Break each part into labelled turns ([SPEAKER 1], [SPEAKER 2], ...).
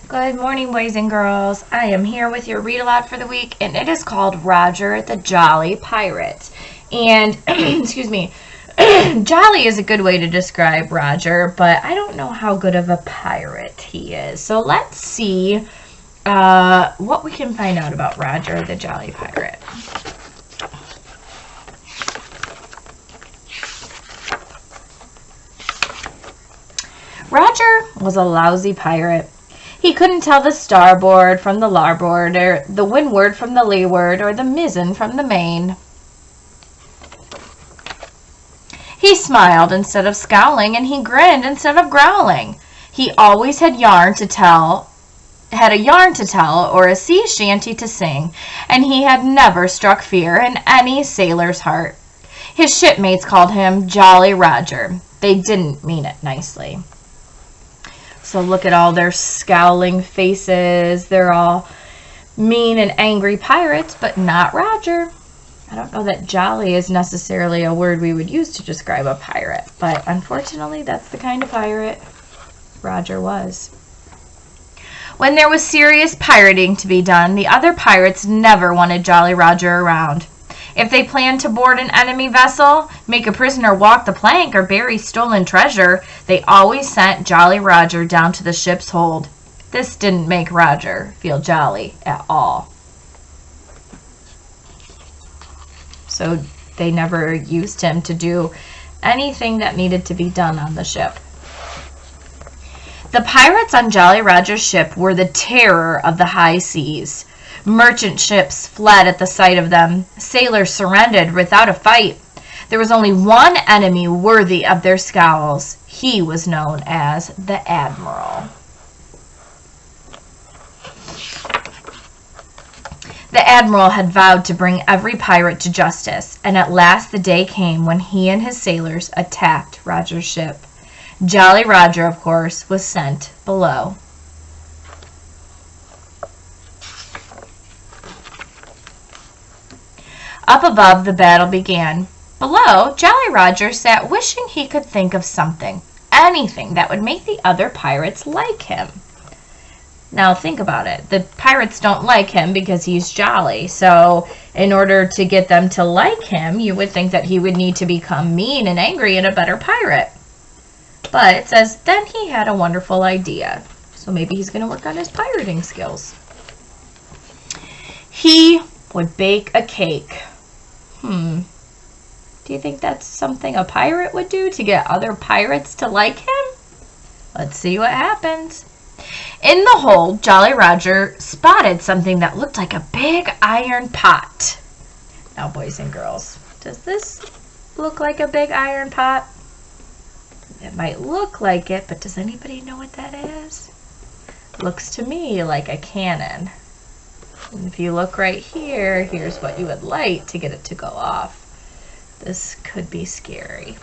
[SPEAKER 1] Good morning, boys and girls. I am here with your read aloud for the week, and it is called Roger the Jolly Pirate. And, excuse me, jolly is a good way to describe Roger, but I don't know how good of a pirate he is. So let's see what we can find out about Roger the Jolly Pirate. Roger was a lousy pirate. He couldn't tell the starboard from the larboard, or the windward from the leeward, or the mizzen from the main. He smiled instead of scowling, and he grinned instead of growling. He always had a yarn to tell, or a sea shanty to sing, and he had never struck fear in any sailor's heart. His shipmates called him Jolly Roger. They didn't mean it nicely. So look at all their scowling faces. They're all mean and angry pirates, but not Roger. I don't know that jolly is necessarily a word we would use to describe a pirate, but unfortunately that's the kind of pirate Roger was. When there was serious pirating to be done, the other pirates never wanted Jolly Roger around. If they planned to board an enemy vessel, make a prisoner walk the plank, or bury stolen treasure, they always sent Jolly Roger down to the ship's hold. This didn't make Roger feel jolly at all. So they never used him to do anything that needed to be done on the ship. The pirates on Jolly Roger's ship were the terror of the high seas. Merchant ships fled at the sight of them. Sailors surrendered without a fight. There was only one enemy worthy of their scowls. He was known as the Admiral. The Admiral had vowed to bring every pirate to justice, and at last the day came when he and his sailors attacked Roger's ship. Jolly Roger, of course, was sent below. Up above, the battle began. Below, Jolly Roger sat wishing he could think of something, anything that would make the other pirates like him. Now think about it. The pirates don't like him because he's jolly. So in order to get them to like him, you would think that he would need to become mean and angry and a better pirate. But it says, then he had a wonderful idea. So maybe he's going to work on his pirating skills. He would bake a cake. Do you think that's something a pirate would do to get other pirates to like him? Let's see what happens. In the hold, Jolly Roger spotted something that looked like a big iron pot. Now, boys and girls, does this look like a big iron pot? It might look like it, but does anybody know what that is? Looks to me like a cannon. And if you look right here, here's what you would light to get it to go off. This could be scary.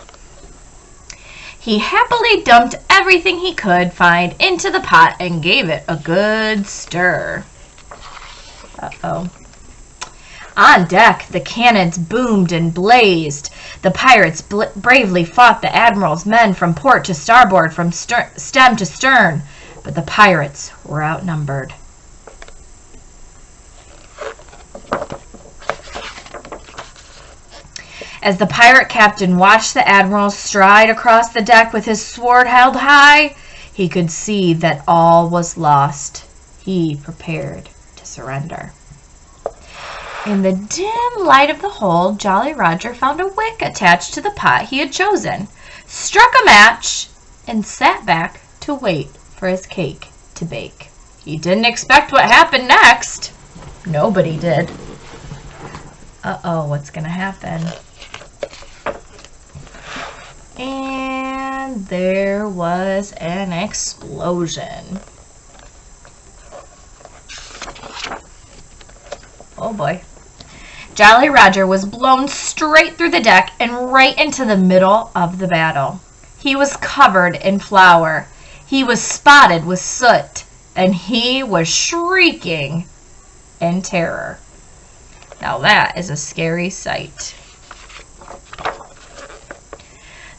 [SPEAKER 1] He happily dumped everything he could find into the pot and gave it a good stir. Uh-oh. On deck, the cannons boomed and blazed. The pirates bravely fought the Admiral's men from port to starboard, from stem to stern, but the pirates were outnumbered. As the pirate captain watched the Admiral stride across the deck with his sword held high, he could see that all was lost. He prepared to surrender. In the dim light of the hold, Jolly Roger found a wick attached to the pot he had chosen, struck a match, and sat back to wait for his cake to bake. He didn't expect what happened next. Nobody did. Uh-oh, what's going to happen? And there was an explosion. Oh boy. Jolly Roger was blown straight through the deck and right into the middle of the battle. He was covered in flour. He was spotted with soot. And he was shrieking in terror. Now that is a scary sight.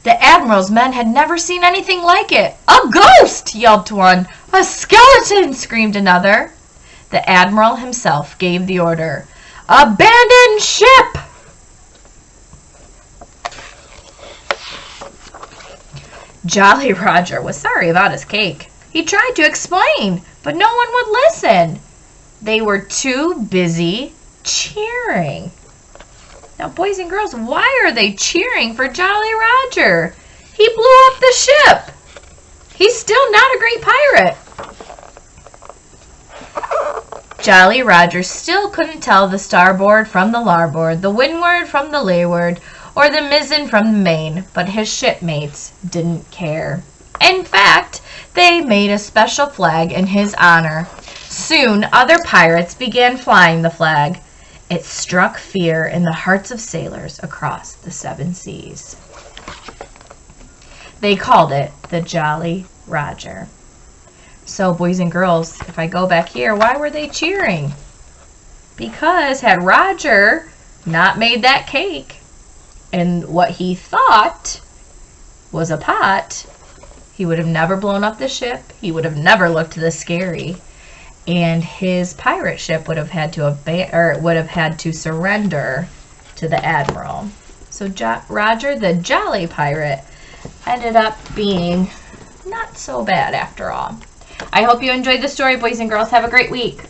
[SPEAKER 1] The Admiral's men had never seen anything like it. "A ghost!" yelped one. "A skeleton!" screamed another. The Admiral himself gave the order, "Abandon ship!" Jolly Roger was sorry about his cake. He tried to explain, but no one would listen. They were too busy cheering. Now, boys and girls, why are they cheering for Jolly Roger? He blew up the ship. He's still not a great pirate. Jolly Roger still couldn't tell the starboard from the larboard, the windward from the leeward, or the mizzen from the main, but his shipmates didn't care. In fact, they made a special flag in his honor. Soon, other pirates began flying the flag. It struck fear in the hearts of sailors across the 7 seas. They called it the Jolly Roger. So, boys and girls, if I go back here, why were they cheering? Because had Roger not made that cake and what he thought was a pot, he would have never blown up the ship. He would have never looked this scary. And his pirate ship would have had to surrender to the Admiral. So Roger the Jolly Pirate ended up being not so bad after all. I hope you enjoyed the story, boys and girls. Have a great week.